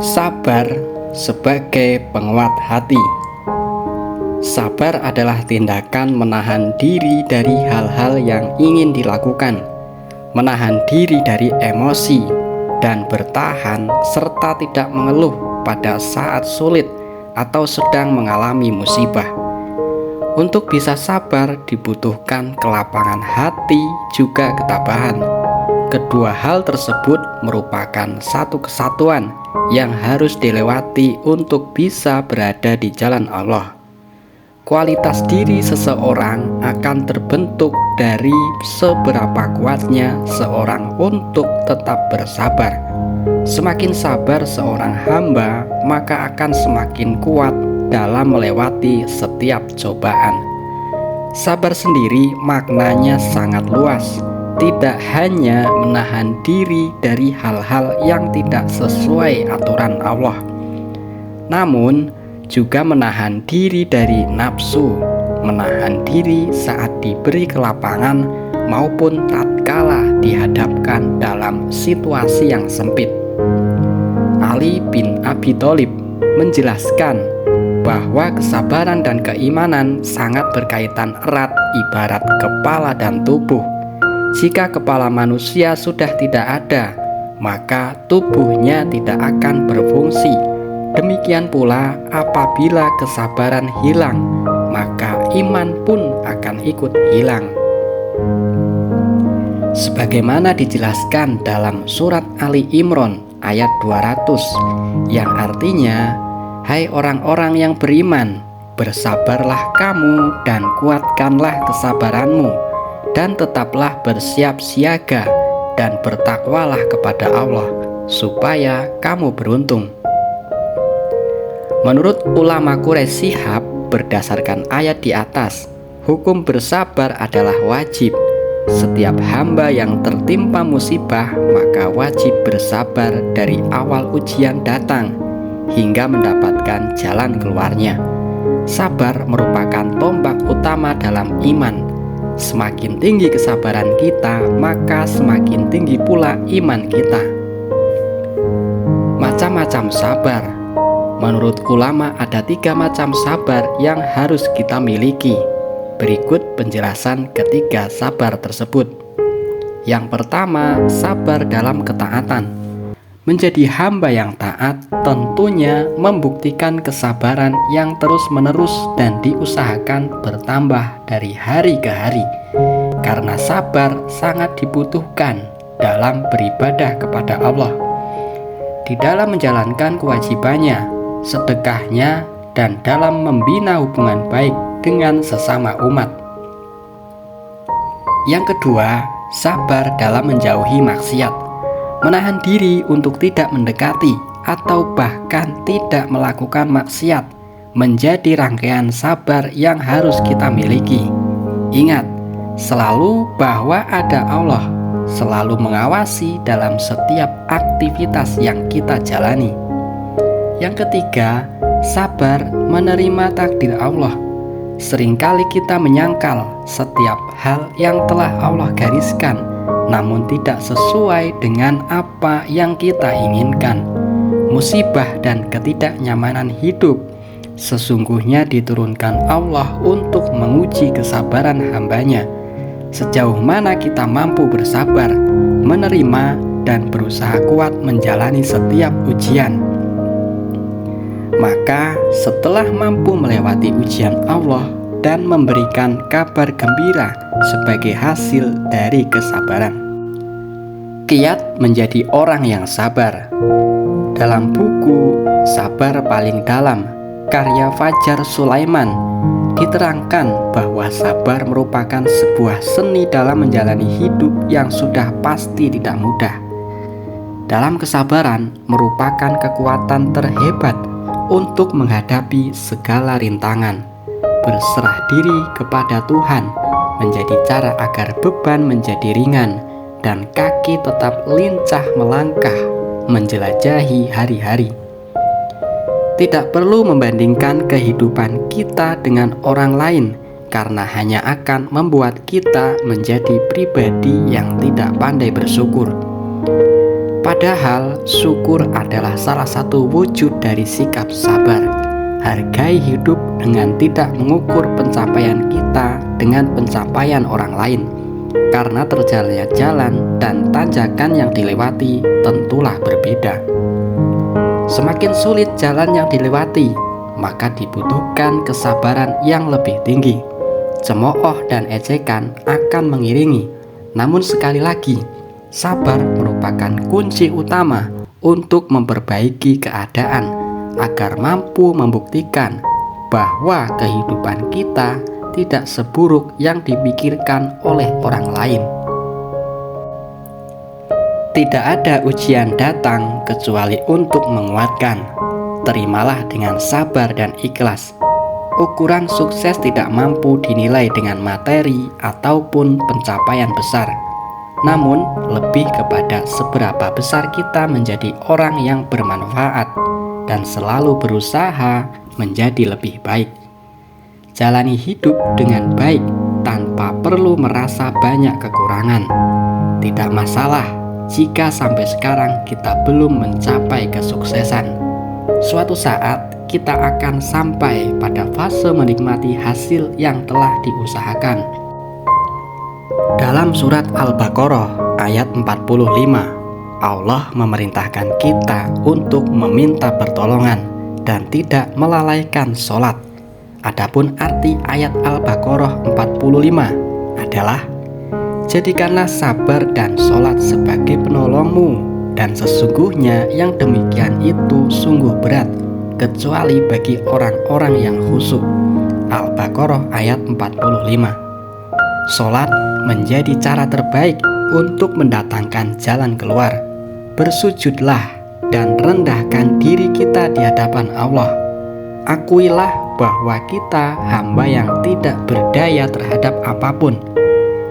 Sabar sebagai penguat hati. Sabar adalah tindakan menahan diri dari hal-hal yang ingin dilakukan, menahan diri dari emosi, dan bertahan serta tidak mengeluh pada saat sulit atau sedang mengalami musibah. Untuk bisa sabar dibutuhkan kelapangan hati juga ketabahan. Kedua hal tersebut merupakan satu kesatuan yang harus dilewati untuk bisa berada di jalan Allah. Kualitas diri seseorang akan terbentuk dari seberapa kuatnya seorang untuk tetap bersabar. Semakin sabar seorang hamba, maka akan semakin kuat dalam melewati setiap cobaan. Sabar sendiri maknanya sangat luas. Tidak hanya menahan diri dari hal-hal yang tidak sesuai aturan Allah, namun juga menahan diri dari nafsu, menahan diri saat diberi kelapangan maupun tatkala dihadapkan dalam situasi yang sempit. Ali bin Abi Thalib menjelaskan bahwa kesabaran dan keimanan sangat berkaitan erat ibarat kepala dan tubuh. Jika kepala manusia sudah tidak ada, maka tubuhnya tidak akan berfungsi. Demikian pula apabila kesabaran hilang, maka iman pun akan ikut hilang. Sebagaimana dijelaskan dalam surat Ali Imran ayat 200, yang artinya, "Hai orang-orang yang beriman, bersabarlah kamu dan kuatkanlah kesabaranmu, dan tetaplah bersiap siaga dan bertakwalah kepada Allah, supaya kamu beruntung." Menurut ulama Quraisy Shihab, berdasarkan ayat di atas, hukum bersabar adalah wajib. Setiap hamba yang tertimpa musibah maka wajib bersabar dari awal ujian datang hingga mendapatkan jalan keluarnya. Sabar merupakan tombak utama dalam iman. Semakin tinggi kesabaran kita, maka semakin tinggi pula iman kita. Macam-macam sabar. Menurut ulama ada 3 macam sabar yang harus kita miliki. Berikut penjelasan ketiga sabar tersebut. Yang pertama, sabar dalam ketaatan. Menjadi hamba yang taat tentunya membuktikan kesabaran yang terus-menerus dan diusahakan bertambah dari hari ke hari. Karena sabar sangat dibutuhkan dalam beribadah kepada Allah, di dalam menjalankan kewajibannya, sedekahnya, dan dalam membina hubungan baik dengan sesama umat. Yang kedua, sabar dalam menjauhi maksiat. Menahan diri untuk tidak mendekati atau bahkan tidak melakukan maksiat menjadi rangkaian sabar yang harus kita miliki. Ingat selalu bahwa ada Allah selalu mengawasi dalam setiap aktivitas yang kita jalani. Yang ketiga, sabar menerima takdir Allah. Seringkali kita menyangkal setiap hal yang telah Allah gariskan, namun tidak sesuai dengan apa yang kita inginkan. Musibah dan ketidaknyamanan hidup sesungguhnya diturunkan Allah untuk menguji kesabaran hambanya. Sejauh mana kita mampu bersabar, menerima, dan berusaha kuat menjalani setiap ujian. Maka setelah mampu melewati ujian Allah dan memberikan kabar gembira sebagai hasil dari kesabaran, kiat menjadi orang yang sabar. Dalam buku Sabar Paling Dalam karya Fajar Sulaiman diterangkan bahwa sabar merupakan sebuah seni dalam menjalani hidup yang sudah pasti tidak mudah. Dalam kesabaran merupakan kekuatan terhebat untuk menghadapi segala rintangan. Berserah diri kepada Tuhan menjadi cara agar beban menjadi ringan dan kaki tetap lincah melangkah menjelajahi hari-hari. Tidak perlu membandingkan kehidupan kita dengan orang lain, karena hanya akan membuat kita menjadi pribadi yang tidak pandai bersyukur. Padahal syukur adalah salah satu wujud dari sikap sabar. Hargai hidup dengan tidak mengukur pencapaian kita dengan pencapaian orang lain, karena terjalannya jalan dan tanjakan yang dilewati tentulah berbeda. Semakin sulit jalan yang dilewati, maka dibutuhkan kesabaran yang lebih tinggi. Cemooh dan ejekan akan mengiringi, namun sekali lagi, sabar merupakan kunci utama untuk memperbaiki keadaan agar mampu membuktikan bahwa kehidupan kita tidak seburuk yang dipikirkan oleh orang lain. Tidak ada ujian datang kecuali untuk menguatkan. Terimalah dengan sabar dan ikhlas. Ukuran sukses tidak mampu dinilai dengan materi ataupun pencapaian besar, namun lebih kepada seberapa besar kita menjadi orang yang bermanfaat dan selalu berusaha menjadi lebih baik. Jalani hidup dengan baik tanpa perlu merasa banyak kekurangan. Tidak masalah jika sampai sekarang kita belum mencapai kesuksesan. Suatu saat kita akan sampai pada fase menikmati hasil yang telah diusahakan. Dalam surat Al-Baqarah ayat 45, Allah memerintahkan kita untuk meminta pertolongan dan tidak melalaikan sholat. Adapun arti ayat Al-Baqarah 45 adalah, jadikanlah sabar dan sholat sebagai penolongmu, dan sesungguhnya yang demikian itu sungguh berat, kecuali bagi orang-orang yang khusyuk. Al-Baqarah ayat 45. Sholat menjadi cara terbaik untuk mendatangkan jalan keluar. Bersujudlah dan rendahkan diri kita di hadapan Allah. Akuilah bahwa kita hamba yang tidak berdaya terhadap apapun.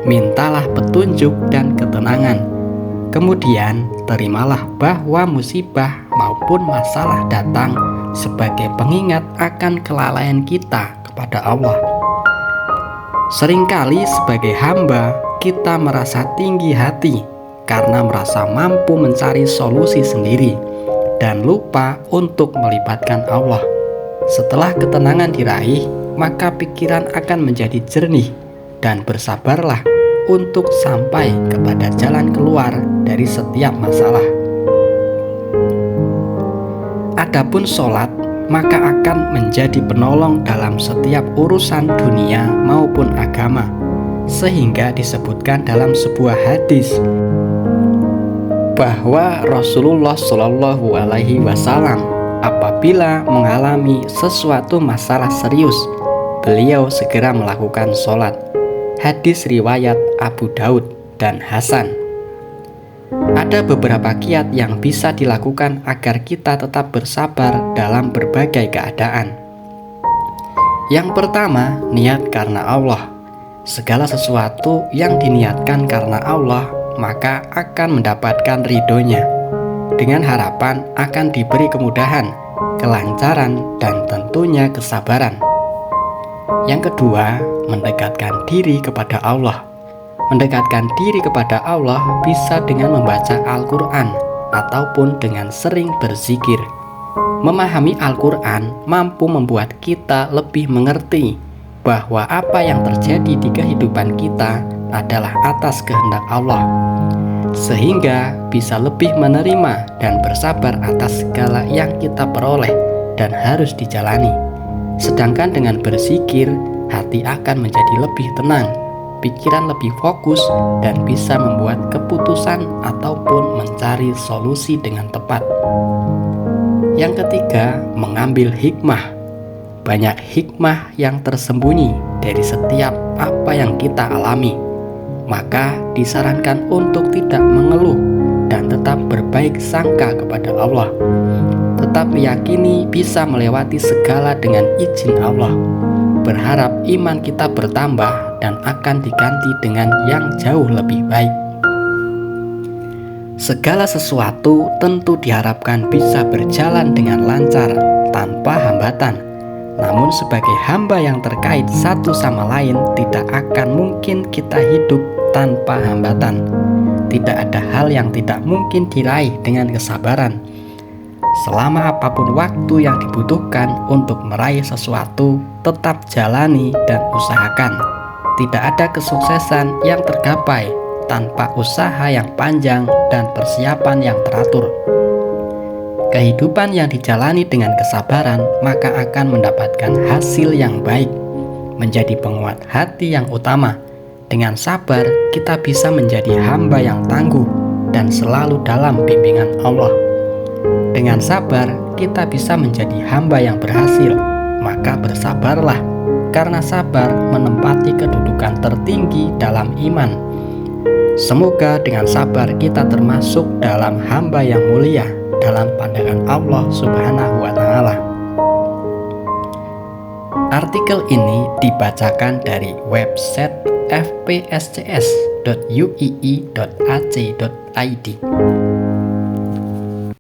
Mintalah petunjuk dan ketenangan. Kemudian terimalah bahwa musibah maupun masalah datang sebagai pengingat akan kelalaian kita kepada Allah. Seringkali sebagai hamba kita merasa tinggi hati karena merasa mampu mencari solusi sendiri dan lupa untuk melibatkan Allah. Setelah ketenangan diraih, maka pikiran akan menjadi jernih dan bersabarlah untuk sampai kepada jalan keluar dari setiap masalah. Adapun sholat maka akan menjadi penolong dalam setiap urusan dunia maupun agama, sehingga disebutkan dalam sebuah hadis bahwa Rasulullah Shallallahu Alaihi Wasallam apabila mengalami sesuatu masalah serius, beliau segera melakukan sholat. Hadis riwayat Abu Daud dan Hasan. Ada beberapa kiat yang bisa dilakukan agar kita tetap bersabar dalam berbagai keadaan. Yang pertama, niat karena Allah. Segala sesuatu yang diniatkan karena Allah, maka akan mendapatkan ridhonya, dengan harapan akan diberi kemudahan, kelancaran, dan tentunya kesabaran. Yang kedua, mendekatkan diri kepada Allah. Mendekatkan diri kepada Allah bisa dengan membaca Al-Quran ataupun dengan sering berzikir. Memahami Al-Quran mampu membuat kita lebih mengerti bahwa apa yang terjadi di kehidupan kita adalah atas kehendak Allah, sehingga bisa lebih menerima dan bersabar atas segala yang kita peroleh dan harus dijalani. Sedangkan dengan berzikir, hati akan menjadi lebih tenang, pikiran lebih fokus, dan bisa membuat keputusan ataupun mencari solusi dengan tepat. Yang ketiga, mengambil hikmah. Banyak hikmah yang tersembunyi dari setiap apa yang kita alami. Maka disarankan untuk tidak mengeluh dan tetap berbaik sangka kepada Allah. Tetap meyakini bisa melewati segala dengan izin Allah. Berharap iman kita bertambah dan akan diganti dengan yang jauh lebih baik. Segala sesuatu tentu diharapkan bisa berjalan dengan lancar tanpa hambatan. Namun sebagai hamba yang terkait satu sama lain, tidak akan mungkin kita hidup tanpa hambatan. tidak ada hal yang tidak mungkin diraih dengan kesabaran. Selama apapun waktu yang dibutuhkan untuk meraih sesuatu, tetap jalani dan usahakan. Tidak ada kesuksesan yang tergapai tanpa usaha yang panjang dan persiapan yang teratur. Kehidupan yang dijalani dengan kesabaran maka akan mendapatkan hasil yang baik, menjadi penguat hati yang utama. Dengan sabar, kita bisa menjadi hamba yang tangguh dan selalu dalam bimbingan Allah. Dengan sabar, kita bisa menjadi hamba yang berhasil. Maka bersabarlah, karena sabar menempati kedudukan tertinggi dalam iman. Semoga dengan sabar kita termasuk dalam hamba yang mulia dalam pandangan Allah Subhanahu wa Ta'ala. Artikel ini dibacakan dari website fpscs.uii.ac.id.